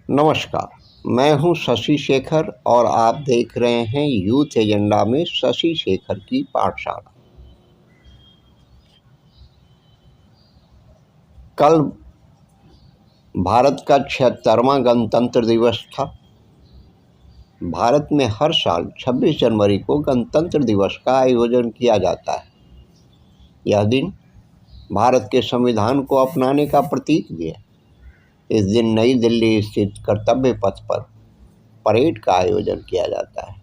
नमस्कार, मैं हूं शशि शेखर और आप देख रहे हैं यूथ एजेंडा में शशि शेखर की पाठशाला। कल भारत का 76वां गणतंत्र दिवस था। भारत में हर साल 26 जनवरी को गणतंत्र दिवस का आयोजन किया जाता है। यह दिन भारत के संविधान को अपनाने का प्रतीक भी है। इस दिन नई दिल्ली स्थित कर्तव्य पथ पर परेड का आयोजन किया जाता है,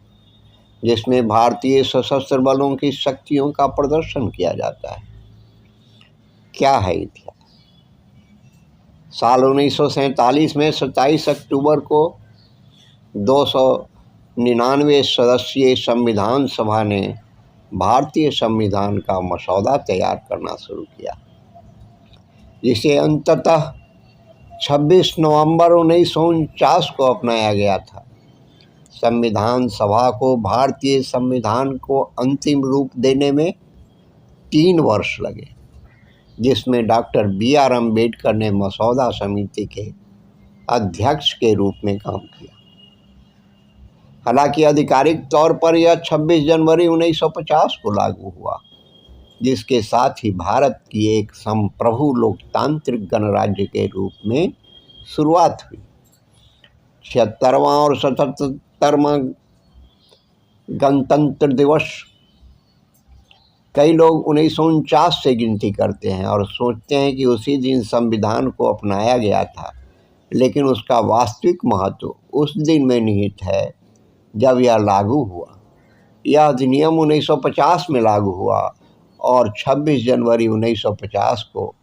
जिसमें भारतीय सशस्त्र बलों की शक्तियों का प्रदर्शन किया जाता है। क्या है इतिहास? साल 1947 में 27 अक्टूबर को 299 सदस्यीय संविधान सभा ने भारतीय संविधान का मसौदा तैयार करना शुरू किया, जिसे अंततः 26 नवंबर 1949 को अपनाया गया था। संविधान सभा को भारतीय संविधान को अंतिम रूप देने में 3 वर्ष लगे, जिसमें डॉक्टर B.R. अम्बेडकर ने मसौदा समिति के अध्यक्ष के रूप में काम किया। हालांकि आधिकारिक तौर पर यह 26 जनवरी 1950 को लागू हुआ, जिसके साथ ही भारत की एक संप्रभु लोकतांत्रिक गणराज्य के रूप में शुरुआत हुई। 76वां और 77वां गणतंत्र दिवस कई लोग 1949 से गिनती करते हैं और सोचते हैं कि उसी दिन संविधान को अपनाया गया था, लेकिन उसका वास्तविक महत्व उस दिन में निहित है जब यह लागू हुआ। यह अधिनियम 1950 में लागू हुआ और 26 जनवरी 1950 को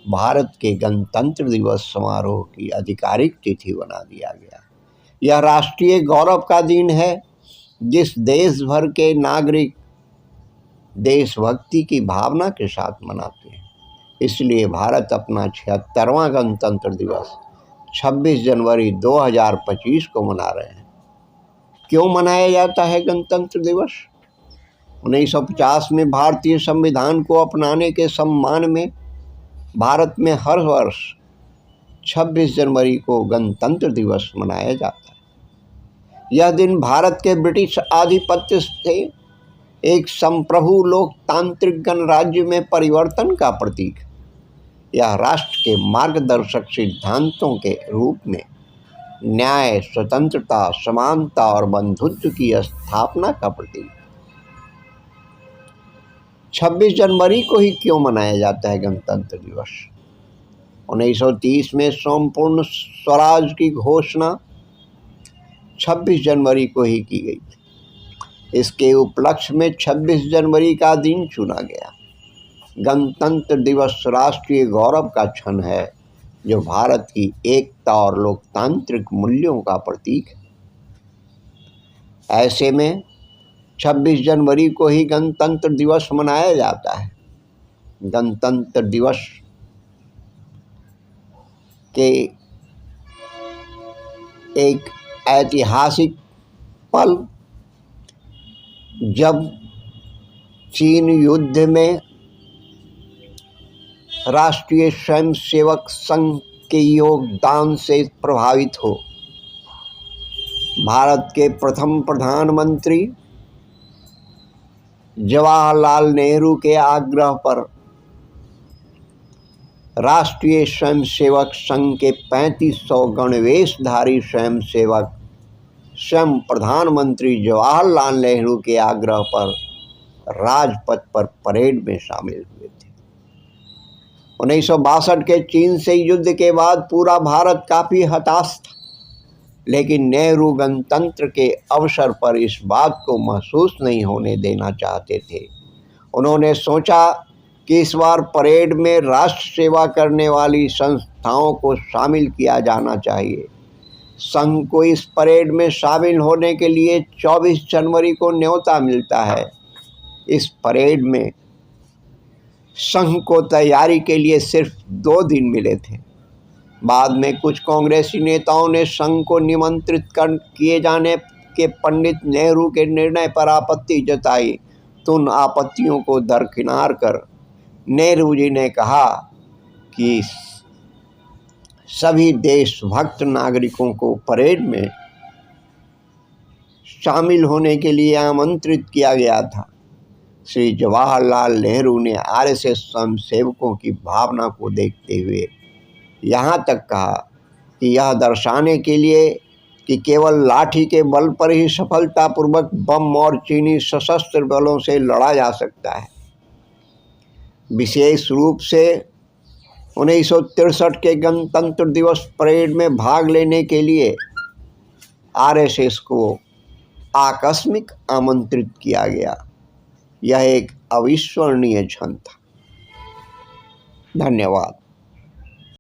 भारत के गणतंत्र दिवस समारोह की आधिकारिक तिथि बना दिया गया। यह राष्ट्रीय गौरव का दिन है, जिस देश भर के नागरिक देशभक्ति की भावना के साथ मनाते हैं। इसलिए भारत अपना 76वां गणतंत्र दिवस 26 जनवरी 2025 को मना रहे हैं। क्यों मनाया जाता है गणतंत्र दिवस? 1950 में भारतीय संविधान को अपनाने के सम्मान में भारत में हर वर्ष 26 जनवरी को गणतंत्र दिवस मनाया जाता है। यह दिन भारत के ब्रिटिश आधिपत्य से एक संप्रभु लोकतांत्रिक गणराज्य में परिवर्तन का प्रतीक है। यह राष्ट्र के मार्गदर्शक सिद्धांतों के रूप में न्याय, स्वतंत्रता, समानता और बंधुत्व की स्थापना का प्रतीक है। 26 जनवरी को ही क्यों मनाया जाता है गणतंत्र दिवस? 1930 में संपूर्ण स्वराज की घोषणा 26 जनवरी को ही की गई थी। इसके उपलक्ष्य में 26 जनवरी का दिन चुना गया। गणतंत्र दिवस राष्ट्रीय गौरव का क्षण है, जो भारत की एकता और लोकतांत्रिक मूल्यों का प्रतीक है। ऐसे में 26 जनवरी को ही गणतंत्र दिवस मनाया जाता है। गणतंत्र दिवस के एक ऐतिहासिक पल, जब चीन युद्ध में राष्ट्रीय स्वयंसेवक संघ के योगदान से प्रभावित हो, भारत के प्रथम प्रधानमंत्री जवाहरलाल नेहरू के आग्रह पर राष्ट्रीय स्वयंसेवक संघ के 3500 गणवेशधारी स्वयंसेवक स्वयं प्रधानमंत्री जवाहरलाल नेहरू के आग्रह पर राजपथ पर परेड में शामिल हुए थे। 1962 के चीन से युद्ध के बाद पूरा भारत काफ़ी हताश था, लेकिन नेहरू गणतंत्र के अवसर पर इस बात को महसूस नहीं होने देना चाहते थे। उन्होंने सोचा कि इस बार परेड में राष्ट्र सेवा करने वाली संस्थाओं को शामिल किया जाना चाहिए। संघ को इस परेड में शामिल होने के लिए 24 जनवरी को न्योता मिलता है। इस परेड में संघ को तैयारी के लिए सिर्फ 2 दिन मिले थे। बाद में कुछ कांग्रेसी नेताओं ने संघ को निमंत्रित किए जाने के पंडित नेहरू के निर्णय पर आपत्ति जताई, तो उन आपत्तियों को दरकिनार कर नेहरू जी ने कहा कि सभी देशभक्त नागरिकों को परेड में शामिल होने के लिए आमंत्रित किया गया था। श्री जवाहरलाल नेहरू ने आरएसएस स्वयंसेवकों की भावना को देखते हुए यहाँ तक कहा कि यह दर्शाने के लिए कि केवल लाठी के बल पर ही सफलतापूर्वक बम और चीनी सशस्त्र बलों से लड़ा जा सकता है। विशेष रूप से 1963 के गणतंत्र दिवस परेड में भाग लेने के लिए आरएसएस को आकस्मिक आमंत्रित किया गया। यह एक अविस्मरणीय क्षण था। धन्यवाद।